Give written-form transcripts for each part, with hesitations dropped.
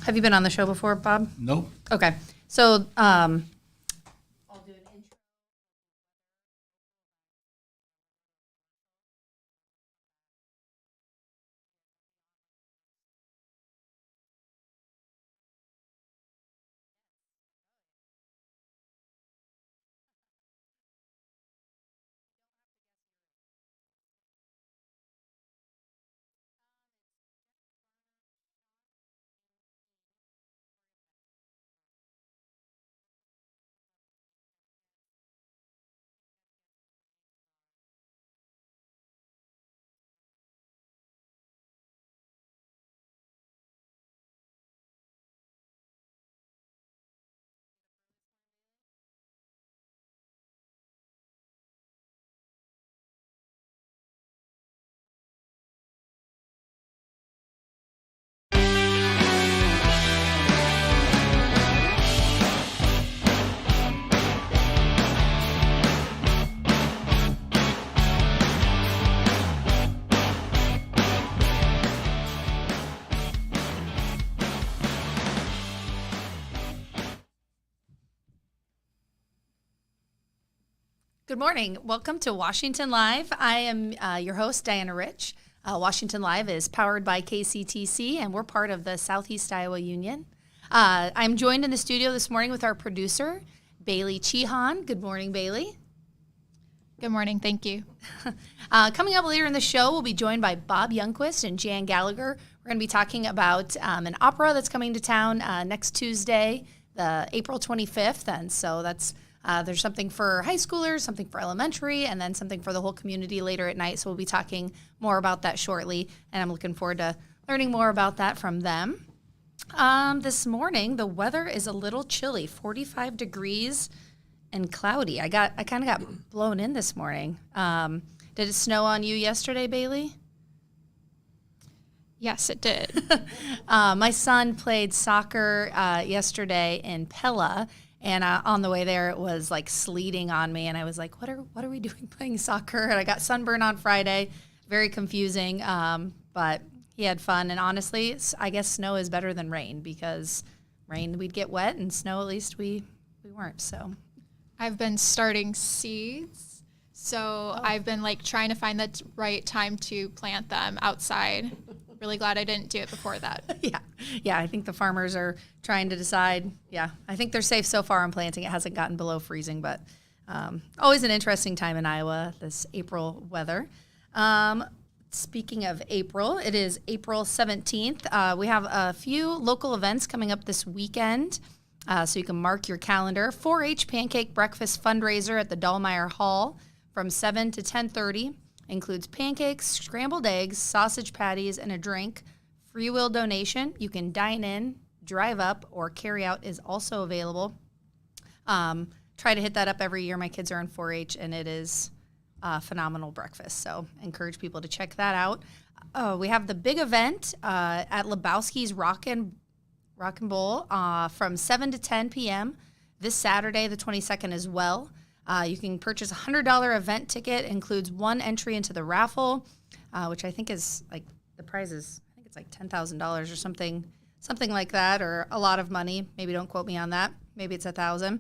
Have you been on the show before, Bob? Nope. Okay. So, I'll do an intro. Good morning. Welcome to Washington Live. I am your host, Diana Rich. Washington Live is powered by KCTC, and we're part of the Southeast Iowa Union. I'm joined in the studio this morning with our producer, Bailey Chehan. Good morning, Bailey. Good morning. Thank you. Coming up later in the show, we'll be joined by Bob Youngquist and Jan Gallagher. We're going to be talking about an opera that's coming to town next Tuesday, the April 25th, and so that's there's something for high schoolers, something for elementary, and then something for the whole community later at night. So we'll be talking more about that shortly, and I'm looking forward to learning more about that from them. This morning, the weather is a little chilly, 45 degrees and cloudy. I kind of got blown in this morning. Did it snow on you yesterday, Bailey? Yes, it did. My son played soccer yesterday in Pella. And on the way there, it was like sleeting on me, and I was like, "What are we doing playing soccer?" And I got sunburned on Friday, very confusing. But he had fun, and honestly, I guess snow is better than rain because rain we'd get wet, and snow at least we weren't. So I've been starting seeds, so I've been trying to find the right time to plant them outside. Really glad I didn't do it before that. Yeah. I think the farmers are trying to decide. Yeah, I think they're safe so far on planting. It hasn't gotten below freezing, but always an interesting time in Iowa, this April weather. Speaking of April, it is April 17th. We have a few local events coming up this weekend, so you can mark your calendar. 4-H Pancake Breakfast Fundraiser at the Dahlmeyer Hall from 7 to 10:30. Includes pancakes, scrambled eggs, sausage patties, and a drink. Free will donation. You can dine in, drive up, or carry out is also available. Try to hit that up every year. My kids are in 4-H, and it is a phenomenal breakfast. So encourage people to check that out. We have the big event at Lebowski's Rock and Bowl from 7 to 10 p.m. this Saturday, the 22nd as well. You can purchase a $100 event ticket. Includes one entry into the raffle, which I think is the prize is, I think it's $10,000 or something like that, or a lot of money. Maybe don't quote me on that. Maybe it's $1,000.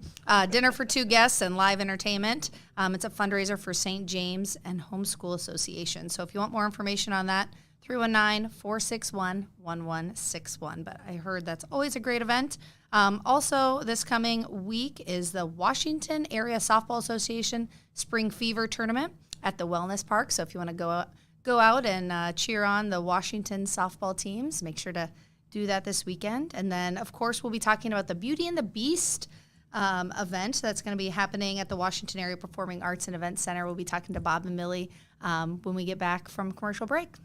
Dinner for 2 guests and live entertainment. It's a fundraiser for St. James and Homeschool Association. So if you want more information on that, 319-461-1161. But I heard that's always a great event. Also, this coming week is the Washington Area Softball Association Spring Fever Tournament at the Wellness Park. So if you want to go out and cheer on the Washington softball teams, make sure to do that this weekend. And then, of course, we'll be talking about the Beauty and the Beast event that's going to be happening at the Washington Area Performing Arts and Events Center. We'll be talking to Bob and Millie when we get back from commercial break.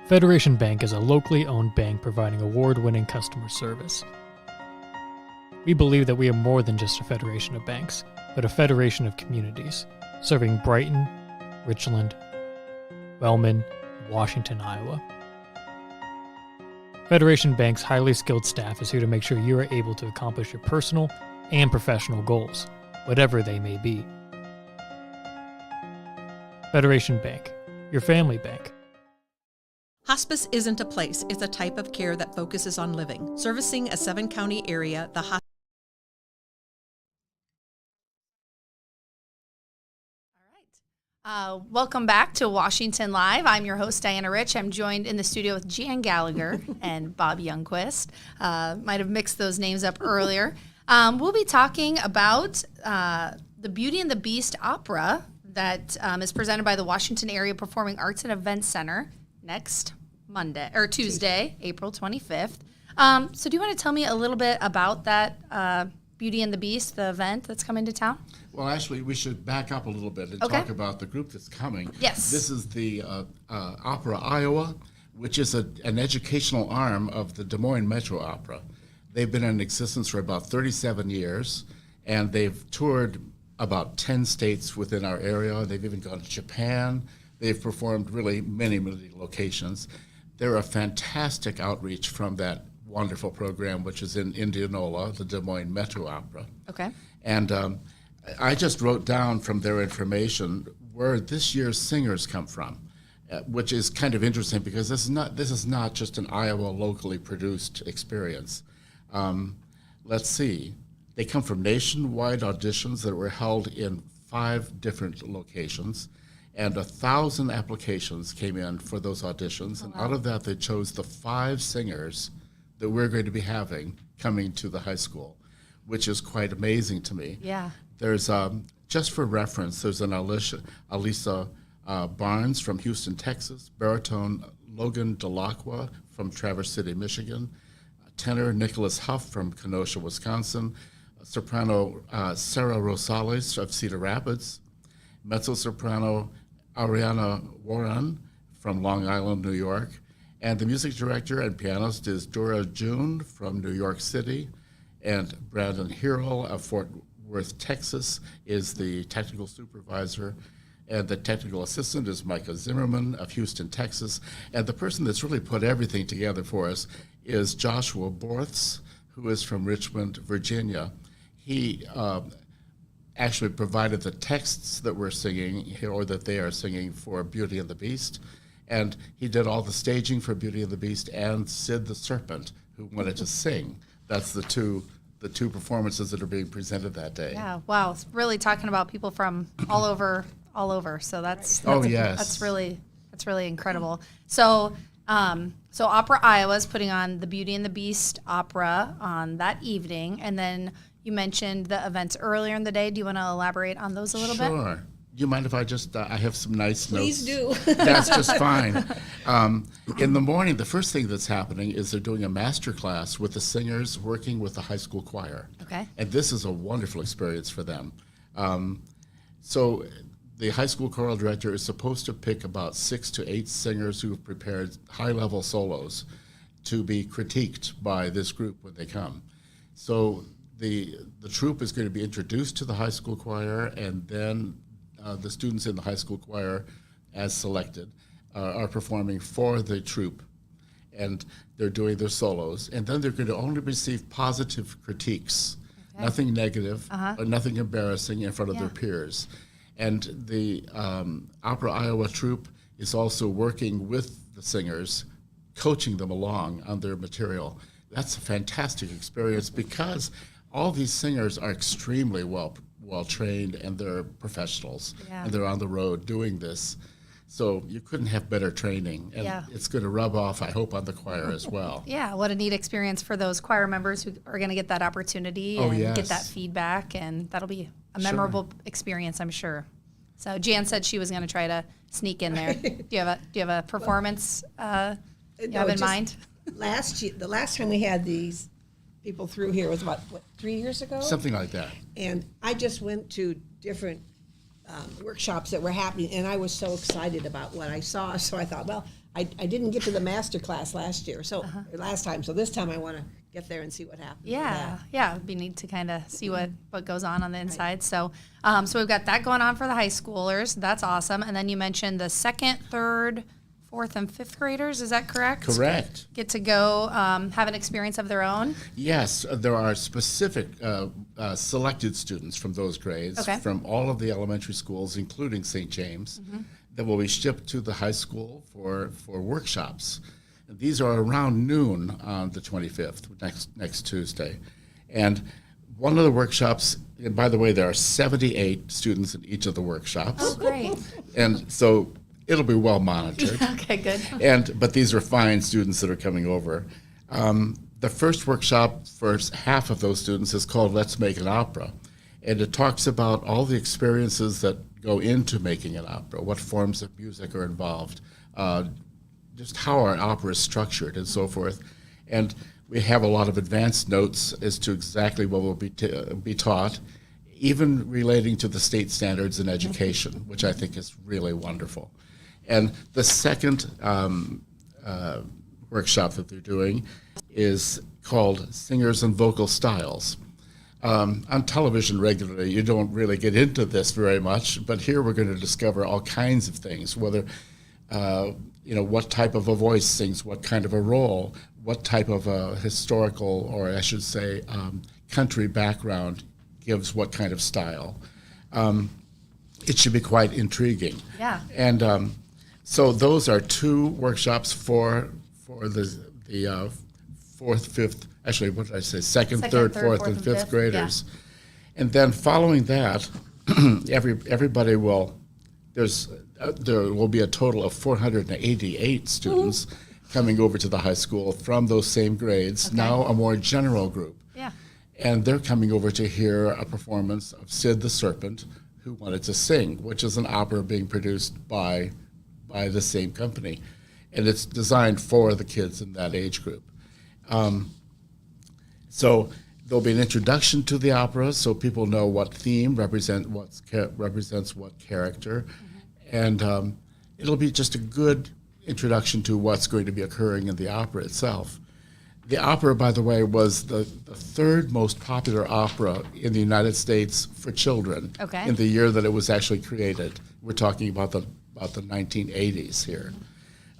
Federation Bank is a locally owned bank providing award-winning customer service. We believe that we are more than just a federation of banks, but a federation of communities, serving Brighton, Richland, Wellman, and Washington, Iowa. Federation Bank's highly skilled staff is here to make sure you are able to accomplish your personal and professional goals, whatever they may be. Federation Bank, your family bank. Hospice isn't a place, it's a type of care that focuses on living. Servicing a 7-county area, the hospice Welcome back to Washington Live. I'm your host, Diana Rich. I'm joined in the studio with Jan Gallagher and Bob Youngquist. Might have mixed those names up earlier. We'll be talking about the Beauty and the Beast opera that is presented by the Washington Area Performing Arts and Events Center next Tuesday, April 25th. So do you want to tell me a little bit about that Beauty and the Beast, the event that's coming to town? Well, actually, we should back up a little bit and Okay. talk about the group that's coming. Yes. This is the Opera Iowa, which is an educational arm of the Des Moines Metro Opera. They've been in existence for about 37 years, and they've toured about 10 states within our area. They've even gone to Japan. They've performed really many, many locations. They're a fantastic outreach from that wonderful program, which is in Indianola, the Des Moines Metro Opera. Okay. And I just wrote down from their information where this year's singers come from, which is kind of interesting because this is not just an Iowa locally produced experience. Let's see. They come from nationwide auditions that were held in 5 different locations, and 1,000 applications came in for those auditions. And out of that, they chose the 5 singers that we're going to be having coming to the high school, which is quite amazing to me. Yeah. There's, just for reference, there's an Alisa Barnes from Houston, Texas, baritone Logan Delacqua from Traverse City, Michigan, tenor Nicholas Huff from Kenosha, Wisconsin, soprano Sarah Rosales of Cedar Rapids, mezzo-soprano Ariana Warren from Long Island, New York, and the music director and pianist is Dora June from New York City, and Brandon Hero of Fort Worth, Texas, is the technical supervisor, and the technical assistant is Micah Zimmerman of Houston, Texas, and the person that's really put everything together for us is Joshua Borths, who is from Richmond, Virginia. He actually provided the texts that we're singing here, or that they are singing for Beauty and the Beast, and he did all the staging for Beauty and the Beast and Sid the Serpent, who wanted to sing. That's the two performances that are being presented that day. Yeah. Wow. It's really talking about people from all over. So that's Oh, yes. That's really incredible. So Opera Iowa is putting on the Beauty and the Beast opera on that evening, and then you mentioned the events earlier in the day. Do you want to elaborate on those a little bit? Sure. Do you mind if I just, I have some nice Please notes. do. That's just fine. In the morning, the first thing that's happening is they're doing a master class with the singers working with the high school choir. Okay. And this is a wonderful experience for them. So the high school choral director is supposed to pick about 6 to 8 singers who have prepared high-level solos to be critiqued by this group when they come. So the troupe is going to be introduced to the high school choir, and then the students in the high school choir, as selected, are performing for the troupe, and they're doing their solos. And then they're going to only receive positive critiques, nothing negative, or nothing embarrassing in front of their peers. And the Opera Iowa troupe is also working with the singers, coaching them along on their material. That's a fantastic experience because all these singers are extremely well trained, and they're professionals, Yeah. and they're on the road doing this. So you couldn't have better training, and Yeah. it's going to rub off, I hope, on the choir as well. Yeah, what a neat experience for those choir members who are going to get that opportunity Oh, and get yes. that feedback, and that'll be a Sure. memorable experience, I'm sure. So Jan said she was going to try to sneak in there. Do you have a performance you have in just mind? The last time we had these people through here was about, 3 years ago? Something like that. And I just went to different workshops that were happening, and I was so excited about what I saw. So I thought, well, I didn't get to the master class last year, or last time. So this time I want to get there and see what happens. with Yeah, that. yeah, it'd be neat to kind of see what goes on the inside. So, so we've got that going on for the high schoolers. That's awesome. And then you mentioned the 2nd, 3rd, 4th, and 5th graders. Is that correct? Correct. Get to go have an experience of their own. Yes, there are specific selected students from those grades, Okay. from all of the elementary schools, including St. James, that will be shipped to the high school for workshops. And these are around noon on the 25th, next Tuesday. And one of the workshops, and by the way, there are 78 students in each of the workshops. Oh, great. And so it'll be well monitored. Okay, good. But these are fine students that are coming over. The first workshop for half of those students is called Let's Make an Opera. And it talks about all the experiences that go into making an opera, what forms of music are involved, just how our opera is structured and so forth. And we have a lot of advanced notes as to exactly what will be taught, even relating to the state standards in education, which I think is really wonderful. And the second workshop that they're doing is called Singers and Vocal Styles. On television regularly, you don't really get into this very much, but here we're going to discover all kinds of things, whether, what type of a voice sings what kind of a role, what type of a historical, or I should say, country background gives what kind of style. It should be quite intriguing. Yeah. And so those are two workshops for the fourth, fifth, actually, what did I say? Second, third, fourth, and fifth graders. Yeah. And then following that, everybody will, there will be a total of 488 students coming over to the high school from those same grades, now a more general group. Yeah. And they're coming over to hear a performance of Sid the Serpent, Who Wanted to Sing, which is an opera being produced by the same company. And it's designed for the kids in that age group. So there'll be an introduction to the opera, so people know what theme represents what character. And it'll be just a good introduction to what's going to be occurring in the opera itself. The opera, by the way, was the third most popular opera in the United States for children in the year that it was actually created. We're talking about the 1980s here,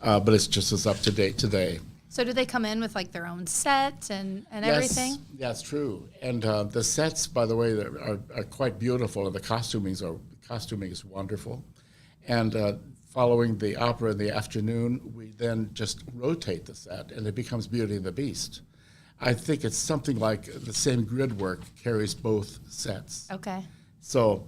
but it's just as up to date today. So do they come in with like their own set and everything? Yes, that's true. And the sets, by the way, are quite beautiful, and the costuming is wonderful. And following the opera in the afternoon, we then just rotate the set, and it becomes Beauty and the Beast. I think it's something like the same grid work carries both sets. Okay. So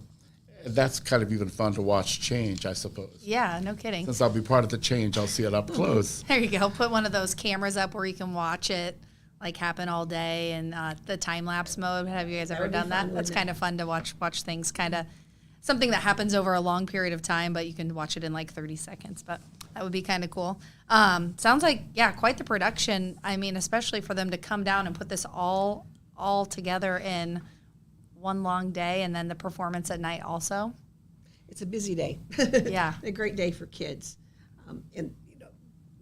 that's kind of even fun to watch change, I suppose. Yeah, no kidding. Since I'll be part of the change, I'll see it up close. There you go. Put one of those cameras up where you can watch it like happen all day, and the time lapse mode. Have you guys ever done that? That's kind of fun to watch things, kind of something that happens over a long period of time, but you can watch it in like 30 seconds. But that would be kind of cool. Sounds like, yeah, quite the production. I mean, especially for them to come down and put this all together in one long day, and then the performance at night also. It's a busy day. Yeah. A great day for kids. And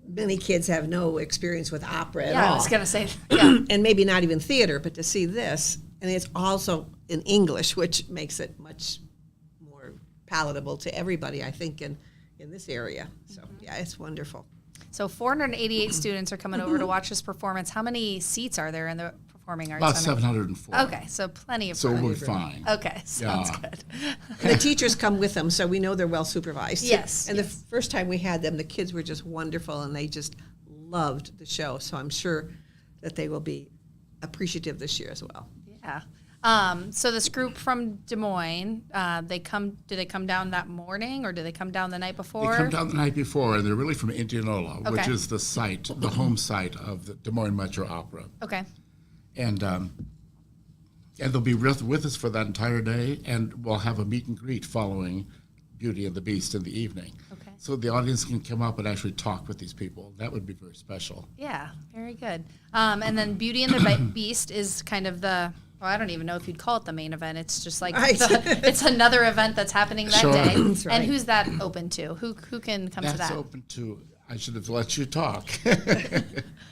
many kids have no experience with opera at all. Yeah, I was going to say, yeah. And maybe not even theater, but to see this, and it's also in English, which makes it much more palatable to everybody, I think, in this area. So, yeah, it's wonderful. So 488 students are coming over to watch this performance. How many seats are there in the Performing Arts About Center? 704. Okay, so plenty of So room. we're fine. Okay, sounds Yeah. good. And the teachers come with them, so we know they're well supervised. Yes, And the first time we had them, the kids were just wonderful, and they just loved the show. So I'm sure that they will be appreciative this year as well. Yeah. So this group from Des Moines, do they come down that morning, or do they come down the night before? They come down the night before, and they're really from Indianola, which Okay. is the home site of the Des Moines Metro Opera. Okay. And they'll be with us for that entire day, and we'll have a meet and greet following Beauty and the Beast in the evening. Okay. So the audience can come up and actually talk with these people. That would be very special. Yeah, very good. And then Beauty and the Beast is kind of I don't even know if you'd call it the main event. It's just like Right. it's another event that's happening that Sure. day. That's right. And who's that open to? Who can come to That's that? open to, I should have let you talk.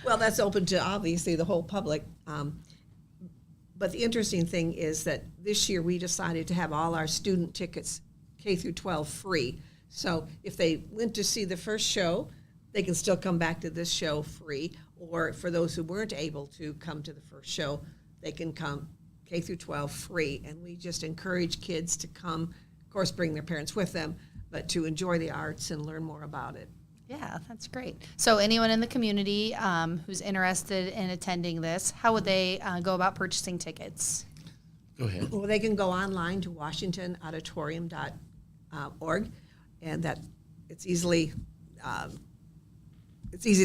Well, that's open to obviously the whole public. But the interesting thing is that this year we decided to have all our student tickets K through 12 free. So if they went to see the first show, they can still come back to this show free. Or for those who weren't able to come to the first show, they can come K through 12 free. And we just encourage kids to come, of course, bring their parents with them. but to enjoy the arts and learn more about it. Yeah, that's great. So anyone in the community who's interested in attending this, how would they go about purchasing tickets? Go ahead. Well, they can go online to washingtonauditorium.org, and that it's easy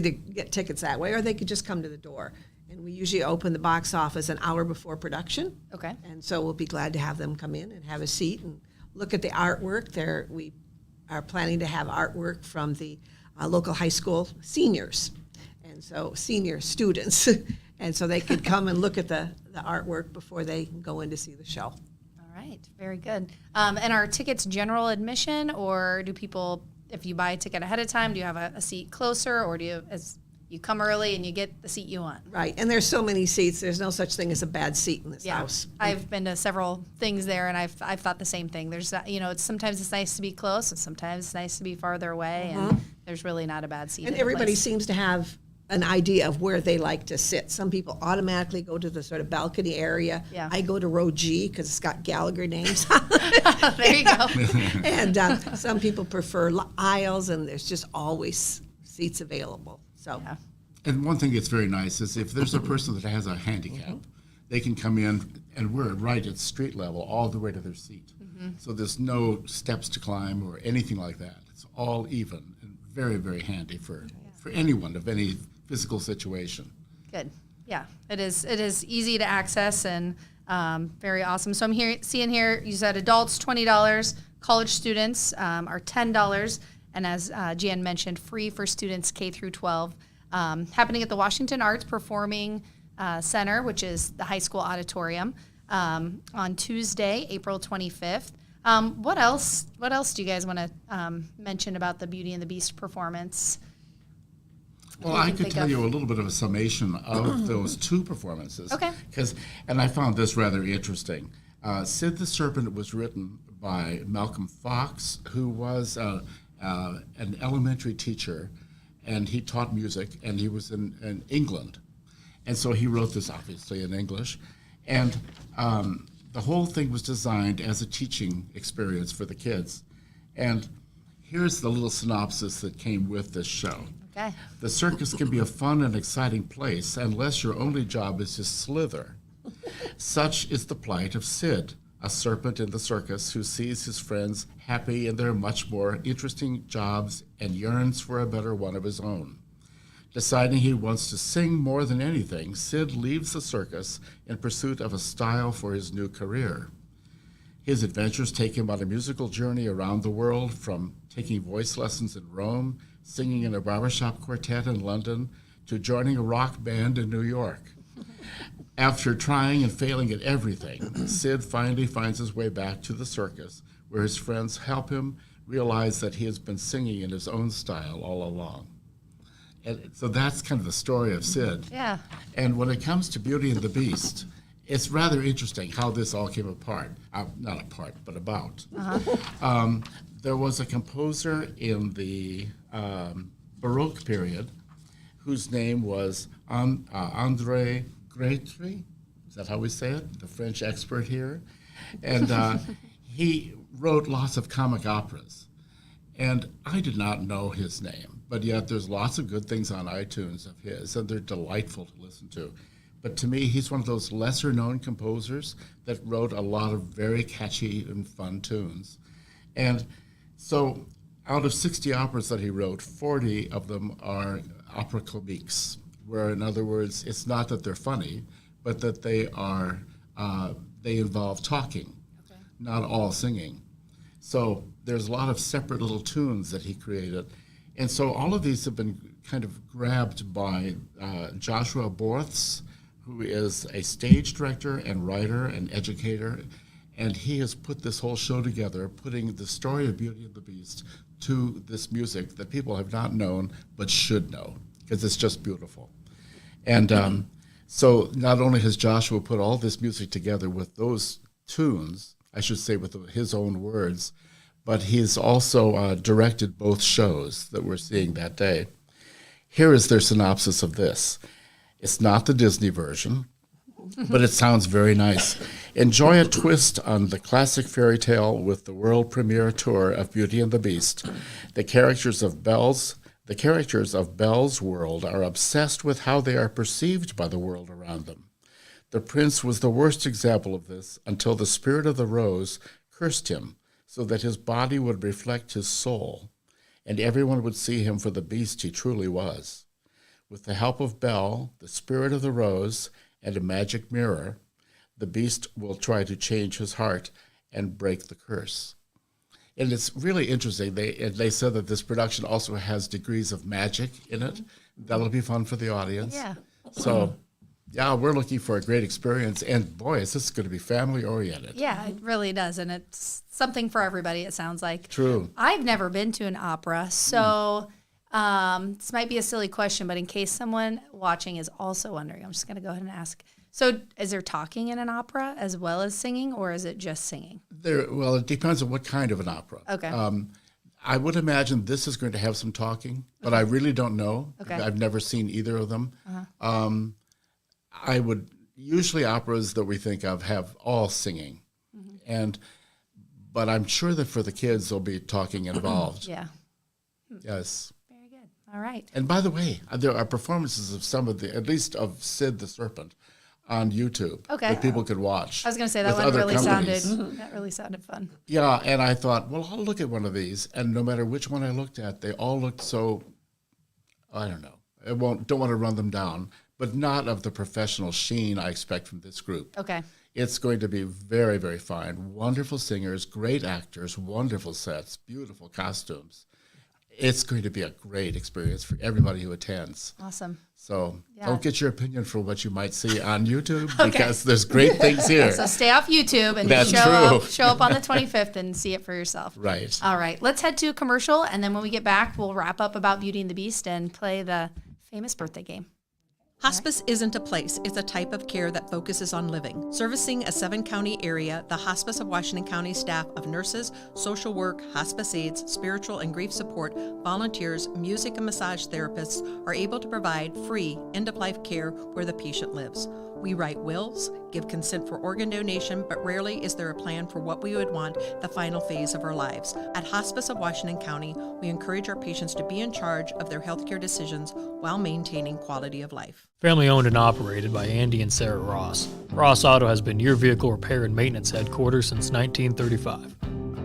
to get tickets that way, or they could just come to the door. And we usually open the box office an hour before production. Okay. And so we'll be glad to have them come in and have a seat and look at the artwork. We are planning to have artwork from the local high school seniors, and so senior students. And so they could come and look at the artwork before they go in to see the show. All right, very good. And are tickets general admission, or do people, if you buy a ticket ahead of time, do you have a seat closer, or do you, as you come early and you get the seat you want? Right, and there's so many seats. There's no such thing as a bad seat in this house. I've been to several things there, and I've thought the same thing. There's sometimes it's nice to be close, and sometimes it's nice to be farther away, and there's really not a bad seat. And in everybody place. seems to have an idea of where they like to sit. Some people automatically go to the sort of balcony area. Yeah. I go to row G because it's got Gallagher names. There you go. And some people prefer aisles, and there's just always seats available. So. Yeah. And one thing that's very nice is if there's a person that has a handicap, they can come in, and we're right at street level all the way to their seat. So there's no steps to climb or anything like that. It's all even and very, very handy for anyone of any physical situation. Good. Yeah, it is. It is easy to access and very awesome. So I'm seeing here. You said adults $20, college students are $10, and as Jan mentioned, free for students K through 12. Happening at the Washington Arts Performing Center, which is the high school auditorium, on Tuesday, April 25th. What else do you guys want to mention about the Beauty and the Beast performance? Well, You I can could think tell of- you a little bit of a summation of those two performances. Okay. And I found this rather interesting. Sid the Serpent was written by Malcolm Fox, who was an elementary teacher, and he taught music, and he was in England. And so he wrote this obviously in English. And the whole thing was designed as a teaching experience for the kids. And here's the little synopsis that came with this show. Okay. The circus can be a fun and exciting place unless your only job is to slither. Such is the plight of Sid, a serpent in the circus who sees his friends happy in their much more interesting jobs and yearns for a better one of his own. Deciding he wants to sing more than anything, Sid leaves the circus in pursuit of a style for his new career. His adventures take him on a musical journey around the world, from taking voice lessons in Rome, singing in a barbershop quartet in London, to joining a rock band in New York. After trying and failing at everything, Sid finally finds his way back to the circus, where his friends help him realize that he has been singing in his own style all along. And so that's kind of the story of Sid. Yeah. And when it comes to Beauty and the Beast, it's rather interesting how this all came apart. Not apart, but about. There was a composer in the Baroque period whose name was André Grétry. Is that how we say it? The French expert here. And he wrote lots of comic operas. And I did not know his name, but yet there's lots of good things on iTunes of his, and they're delightful to listen to. But to me, he's one of those lesser-known composers that wrote a lot of very catchy and fun tunes. And so out of 60 operas that he wrote, 40 of them are opera comiques, where, in other words, it's not that they're funny, but that they involve talking, not all singing. So there's a lot of separate little tunes that he created. And so all of these have been kind of grabbed by Joshua Borths, who is a stage director and writer and educator. And he has put this whole show together, putting the story of Beauty and the Beast to this music that people have not known but should know, because it's just beautiful. And so not only has Joshua put all this music together with those tunes, I should say with his own words, but he's also directed both shows that we're seeing that day. Here is their synopsis of this. It's not the Disney version. but it sounds very nice. Enjoy a twist on the classic fairy tale with the world premiere tour of Beauty and the Beast. The characters of Belle's world are obsessed with how they are perceived by the world around them. The prince was the worst example of this until the spirit of the rose cursed him so that his body would reflect his soul, and everyone would see him for the beast he truly was. With the help of Belle, the spirit of the rose, and a magic mirror, the beast will try to change his heart and break the curse. And it's really interesting. They said that this production also has degrees of magic in it. That'll be fun for the audience. Yeah. So, yeah, we're looking for a great experience. And boy, is this going to be family oriented. Yeah, it really does. And it's something for everybody, it sounds like. True. I've never been to an opera, so this might be a silly question, but in case someone watching is also wondering, I'm just going to go ahead and ask. So is there talking in an opera as well as singing, or is it just singing? Well, it depends on what kind of an opera. Okay. I would imagine this is going to have some talking, but I really don't know. Okay. I've never seen either of them. I would usually operas that we think of have all singing, but I'm sure that for the kids there'll be talking involved. Yeah. Yes. Very good. All right. And by the way, there are performances of some of at least of Sid the Serpent, on YouTube. Okay. That people could watch. I was going to say that with one other really companies. sounded fun. Yeah, and I thought, well, I'll look at one of these, and no matter which one I looked at, they all looked so, I don't know. Don't want to run them down, but not of the professional sheen I expect from this group. Okay. It's going to be very, very fine. Wonderful singers, great actors, wonderful sets, beautiful costumes. It's going to be a great experience for everybody who attends. Awesome. So Yeah. don't get your opinion from what you might see on YouTube because there's great things here. So stay off YouTube and That's show true. up on the 25th and see it for yourself. Right. All right. Let's head to a commercial, and then when we get back, we'll wrap up about Beauty and the Beast and play the famous birthday game. Hospice isn't a place, it's a type of care that focuses on living. Servicing a 7-county area, the Hospice of Washington County staff of nurses, social work, hospice aides, spiritual and grief support, volunteers, music and massage therapists are able to provide free end-of-life care where the patient lives. We write wills, give consent for organ donation, but rarely is there a plan for what we would want the final phase of our lives. At Hospice of Washington County, we encourage our patients to be in charge of their healthcare decisions while maintaining quality of life. Family owned and operated by Andy and Sarah Ross, Ross Auto has been your vehicle repair and maintenance headquarters since 1935.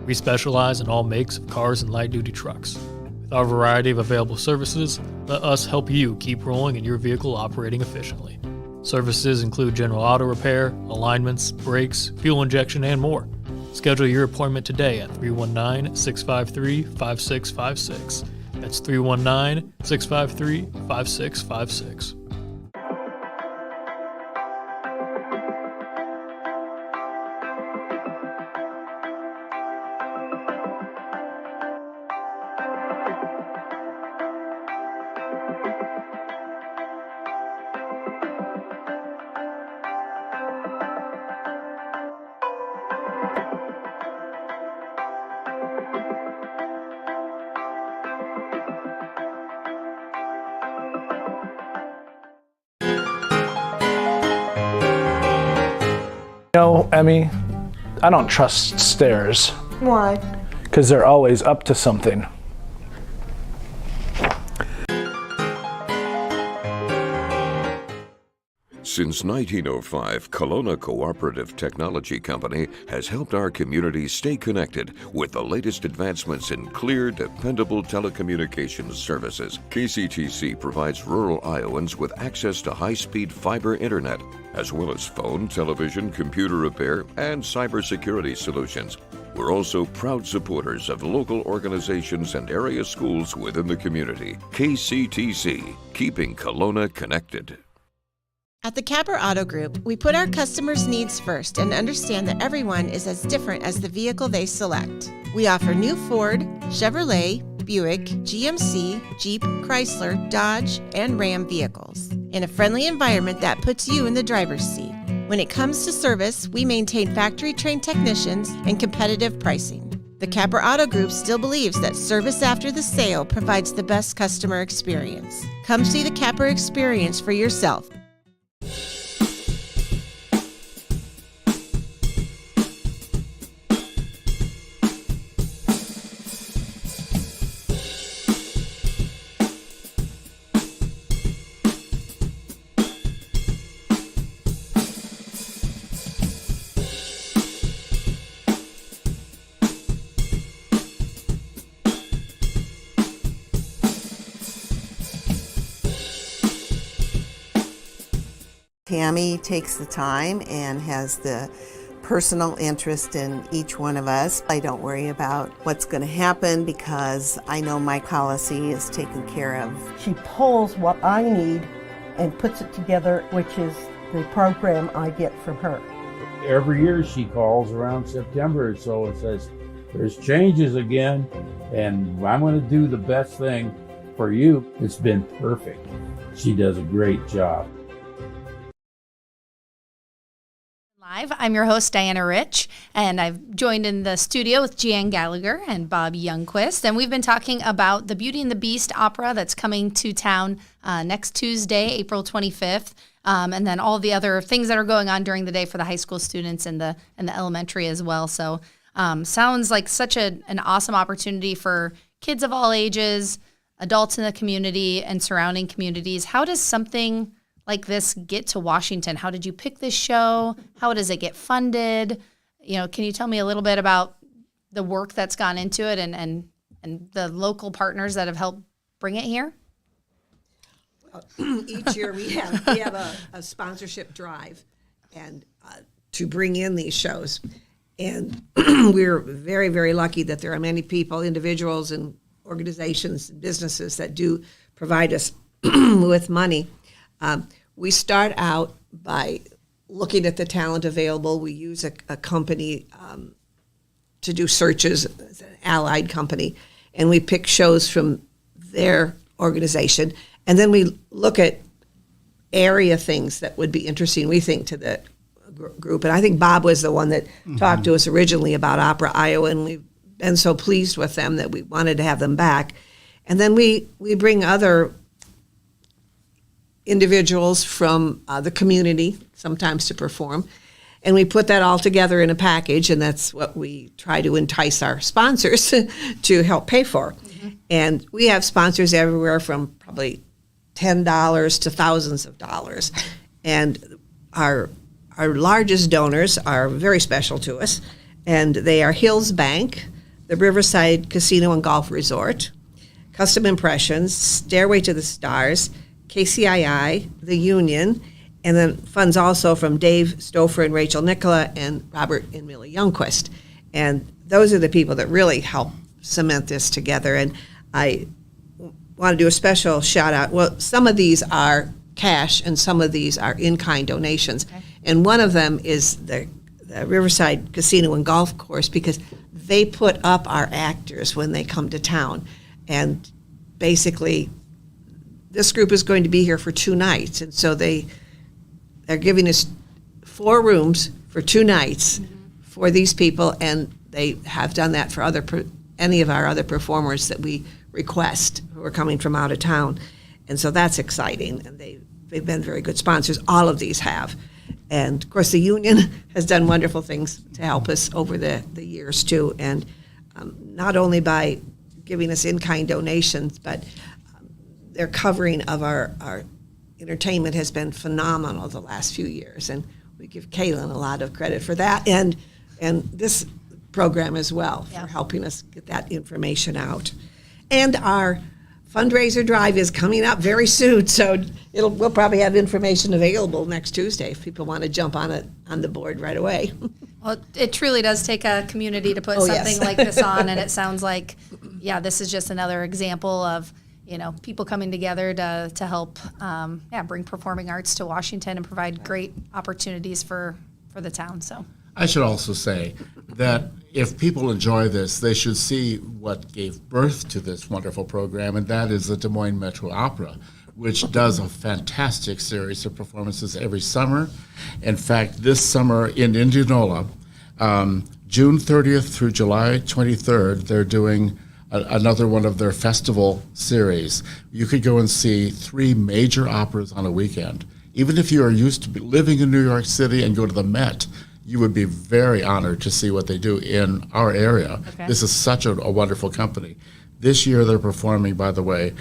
We specialize in all makes of cars and light-duty trucks. With our variety of available services, let us help you keep rolling and your vehicle operating efficiently. Services include general auto repair, alignments, brakes, fuel injection, and more. Schedule your appointment today at 319-653-5656. That's 319-653-5656. No, Emmy, I don't trust stairs. Why? Because they're always up to something. Since 1905, Kelowna Cooperative Technology Company has helped our community stay connected with the latest advancements in clear, dependable telecommunications services. KCTC provides rural Iowans with access to high-speed fiber internet, as well as phone, television, computer repair, and cybersecurity solutions. We're also proud supporters of local organizations and area schools within the community. KCTC, keeping Kelowna connected. At the Capper Auto Group, we put our customers' needs first and understand that everyone is as different as the vehicle they select. We offer new Ford, Chevrolet, Buick, GMC, Jeep, Chrysler, Dodge, and Ram vehicles in a friendly environment that puts you in the driver's seat. When it comes to service, we maintain factory-trained technicians and competitive pricing. The Capper Auto Group still believes that service after the sale provides the best customer experience. Come see the Capper experience for yourself. Tammy takes the time and has the personal interest in each one of us. I don't worry about what's going to happen because I know my policy is taken care of. She pulls what I need and puts it together, which is the program I get from her. Every year she calls around September or so and says, there's changes again, and I'm going to do the best thing for you. It's been perfect. She does a great job. Live. I'm your host, Diana Rich, and I've joined in the studio with Jan Gallagher and Bob Youngquist, and we've been talking about the Beauty and the Beast opera that's coming to town next Tuesday, April 25th, and then all the other things that are going on during the day for the high school students and the elementary as well. So sounds like such an awesome opportunity for kids of all ages, adults in the community and surrounding communities. How does something like this get to Washington? How did you pick this show? How does it get funded? Can you tell me a little bit about the work that's gone into it and the local partners that have helped bring it here? Each year we have a sponsorship drive and to bring in these shows. And we're very, very lucky that there are many people, individuals and organizations, and businesses that do provide us with money. We start out by looking at the talent available. We use a company to do searches, it's an allied company, and we pick shows from their organization. And then we look at area things that would be interesting, we think, to the group. And I think Bob was the one that talked to us originally about Opera Iowa, and we've been so pleased with them that we wanted to have them back. And then we bring other individuals from the community sometimes to perform, and we put that all together in a package, and that's what we try to entice our sponsors to help pay for. And we have sponsors everywhere from probably $10 to thousands of dollars, and our largest donors are very special to us, and they are Hills Bank, the Riverside Casino and Golf Resort, Custom Impressions, Stairway to the Stars, KCII, the Union, and then funds also from Dave Stouffer and Rachel Nicola and Robert and Millie Youngquist. And those are the people that really help cement this together. And I want to do a special shout out. Well, some of these are cash and some of these are in-kind donations. Okay. And one of them is the Riverside Casino and Golf Course, because they put up our actors when they come to town. And basically, this group is going to be here for 2 nights, and so they're giving us 4 rooms for 2 nights for these people, and they have done that for any of our other performers that we request who are coming from out of town, and so that's exciting. And they've been very good sponsors. All of these have, and of course the union has done wonderful things to help us over the years too, and not only by giving us in-kind donations, but their covering of our entertainment has been phenomenal the last few years, and we give Kaylin a lot of credit for that, and this program as well for helping us get that information out. And our fundraiser drive is coming up very soon, so we'll probably have information available next Tuesday if people want to jump on it on the board right away. Well, it truly does take a community to put something like this on, and it sounds like, this is just another example of people coming together to help, bring performing arts to Washington and provide great opportunities for the town. So I should also say that if people enjoy this, they should see what gave birth to this wonderful program, and that is the Des Moines Metro Opera, which does a fantastic series of performances every summer. In fact, this summer in Indianola, June 30th through July 23rd, they're doing another one of their festival series. You could go and see 3 major operas on a weekend. Even if you are used to living in New York City and go to the Met, you would be very honored to see what they do in our area. Okay. This is such a wonderful company. This year they're performing, by the way,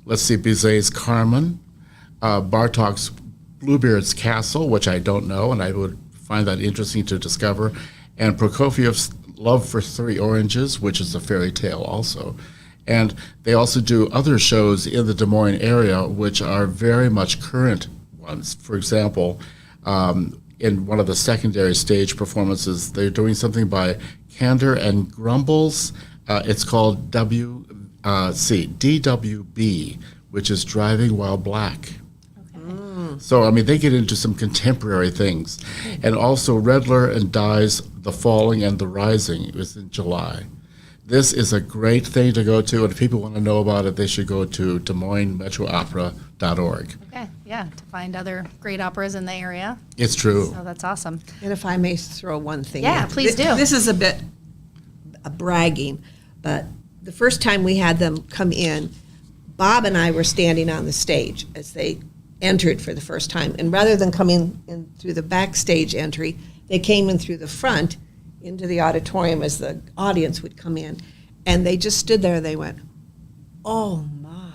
Bizet's Carmen, Bartok's Bluebeard's Castle, which I don't know, and I would find that interesting to discover, and Prokofiev's Love for 3 Oranges, which is a fairy tale also. And they also do other shows in the Des Moines area, which are very much current ones. For example, in one of the secondary stage performances, they're doing something by Candor and Grumbles. It's called DWB, which is Driving While Black. So, I mean, they get into some contemporary things. And also Redler and Dye's The Falling and the Rising. It was in July. This is a great thing to go to, and if people want to know about it, they should go to DesMoinesMetroOpera.org. Okay, yeah, to find other great operas in the area. It's true. So that's awesome. And if I may throw one thing Yeah, in. please do. This is a bit bragging, but the first time we had them come in, Bob and I were standing on the stage as they entered for the first time. And rather than coming in through the backstage entry, they came in through the front into the auditorium as the audience would come in. And they just stood there and they went, oh my,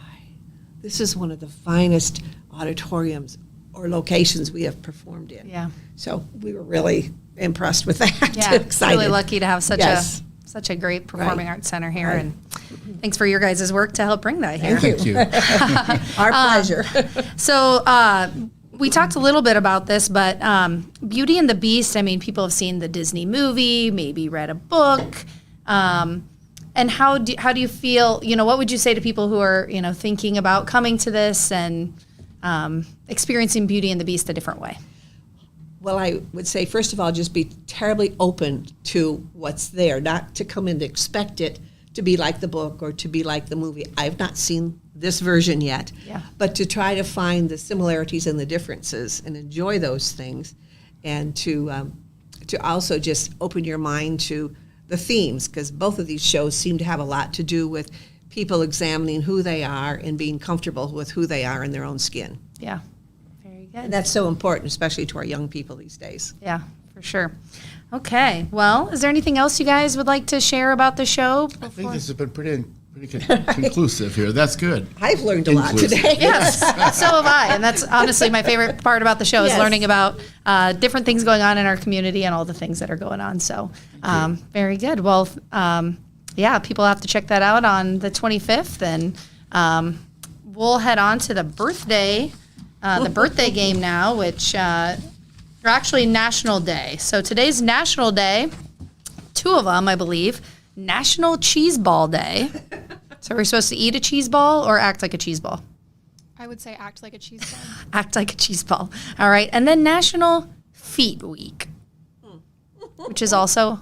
this is one of the finest auditoriums or locations we have performed in. Yeah. So we were really impressed with that. Yeah, Excited. really lucky to have Yes. such a great performing Right. arts center here, Right. and thanks for your guys' work to help bring that here. Thank you. Our pleasure. So we talked a little bit about this, but Beauty and the Beast, I mean, people have seen the Disney movie, maybe read a book. And how do you feel, what would you say to people who are, thinking about coming to this and experiencing Beauty and the Beast a different way? Well, I would say, first of all, just be terribly open to what's there, not to come in to expect it to be like the book or to be like the movie. I've not seen this version yet, Yeah. but to try to find the similarities and the differences and enjoy those things, and to also just open your mind to the themes, because both of these shows seem to have a lot to do with people examining who they are and being comfortable with who they are in their own skin. Yeah, very good. And that's so important, especially to our young people these days. Yeah, for sure. Okay, well, is there anything else you guys would like to share about the show? I think this has been pretty conclusive here. That's good. I've learned a lot Inclusive. today. Yes, so have I. And that's honestly my favorite part about the show is Yes. learning about different things going on in our community and all the things that are going on. So very good. Well, yeah, people have to check that out on the 25th. And we'll head on to the birthday game now, which or actually National Day. So today's National Day, two of them, I believe, National Cheese Ball Day. So are we supposed to eat a cheese ball or act like a cheese ball? I would say act like a cheese ball. Act like a cheese ball. All right. And then National Feet Week, which is also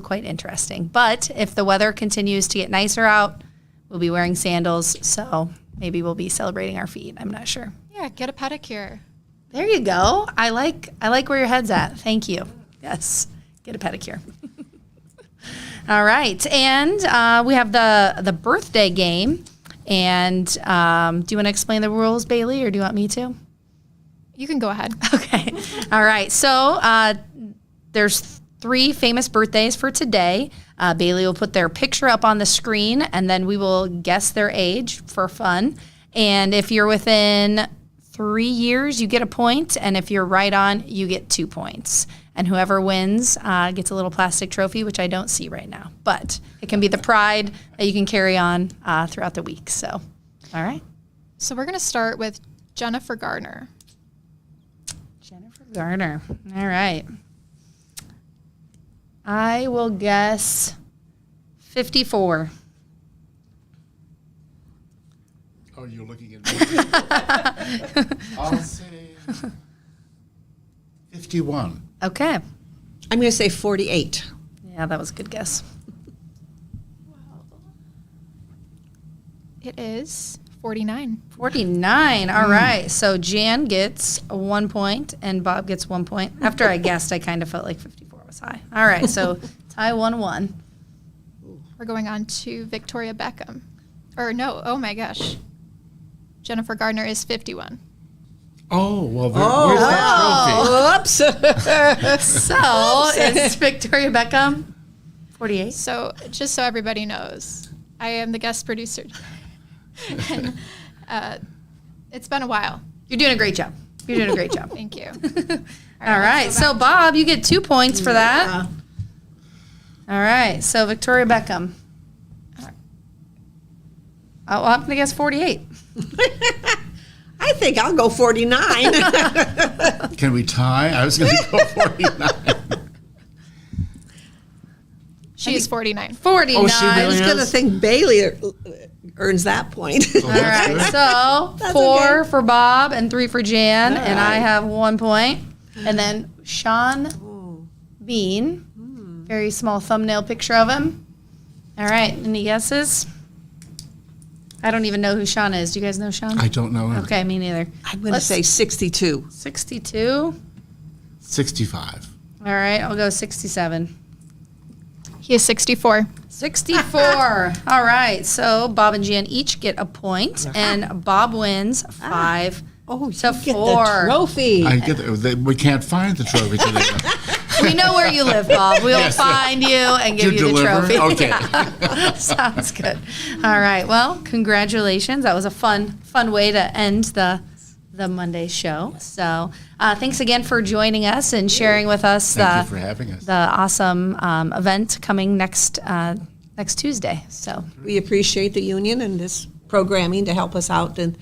quite interesting. But if the weather continues to get nicer out, we'll be wearing sandals. So maybe we'll be celebrating our feet. I'm not sure. Yeah, get a pedicure. There you go. I like where your head's at. Thank you. Yes. Get a pedicure. All right. And we have the birthday game. And do you want to explain the rules, Bailey, or do you want me to? You can go ahead. Okay. All right. So there's 3 famous birthdays for today. Bailey will put their picture up on the screen, and then we will guess their age for fun. And if you're within 3 years, you get a point. And if you're right on, you get 2 points. And whoever wins gets a little plastic trophy, which I don't see right now. But it can be the pride that you can carry on throughout the week. So, all right. So we're going to start with Jennifer Gardner. Jennifer Garner. All right. I will guess 54. Oh, you're looking at me. I'll say 51. Okay. I'm going to say 48. Yeah, that was a good guess. It is 49. 49. All right. So Jan gets 1 point and Bob gets 1 point. After I guessed, I kind of felt like 54 was high. All right. So tie 1-1. We're going on to Victoria Beckham. Or no, oh my gosh. Jennifer Gardner is 51. Oh, well, where's that trophy? Oops. So is Victoria Beckham 48? So just so everybody knows, I am the guest producer. And, it's been a while. You're doing a great job. You're doing a great job. Thank you. All right. So Bob, you get 2 points for that. All right. So Victoria Beckham. I'm going to guess 48. I I think I'll go 49. Can we tie? I was going to go 49. She is 49. 49. Oh, she I really was going to is? think Bailey earns that point. Oh, All right, that's good. so That's 4 okay. for Bob and 3 for Jan, All and I right. have 1 point. And then Sean Bean, very small thumbnail picture of him. All right, any guesses? I don't even know who Sean is. Do you guys know Sean? I don't know. Okay, me neither. I'm going to Let's- say 62. 62. 65. All right, I'll go 67. He is 64. 64. All right, so Bob and Jan each get a point, and Bob wins 5 Oh, you to get 4. the trophy. I get we can't find the trophy today. We know where you live, Bob. We'll Yes. find you and give To you the deliver? trophy. Okay. Yeah. Sounds good. All right. Well, congratulations. That was a fun way to end the Monday show. So thanks again for joining us and sharing with us Thank you for having us. the awesome event coming next Tuesday. So We appreciate the union and this programming to help us out and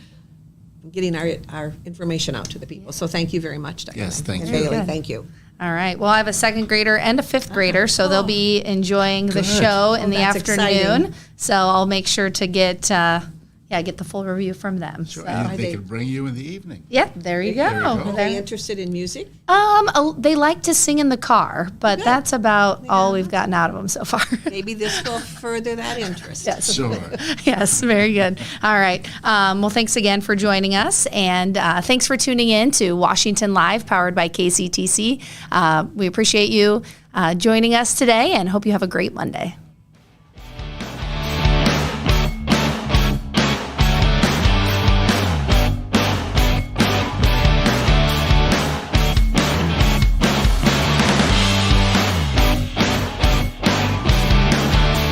getting our information out to the people. So thank you very much, Diana. Yes, thank And you. Bailey, good. thank you. all right. Well, I have a 2nd grader and a 5th grader, so they'll be enjoying the Good. show in Oh, the that's afternoon. exciting. So I'll make sure to get the full review from them. Sure, So. and they they- could bring you in the evening. Yep, there you go. There you go. Are they interested in music? They like to sing in the car, but that's about all we've gotten out of them so far. Maybe this will further that interest. Yes. Sure. Yes, very good. All right. Well, thanks again for joining us, and thanks for tuning in to Washington Live, powered by KCTC. We appreciate you joining us today, and hope you have a great Monday.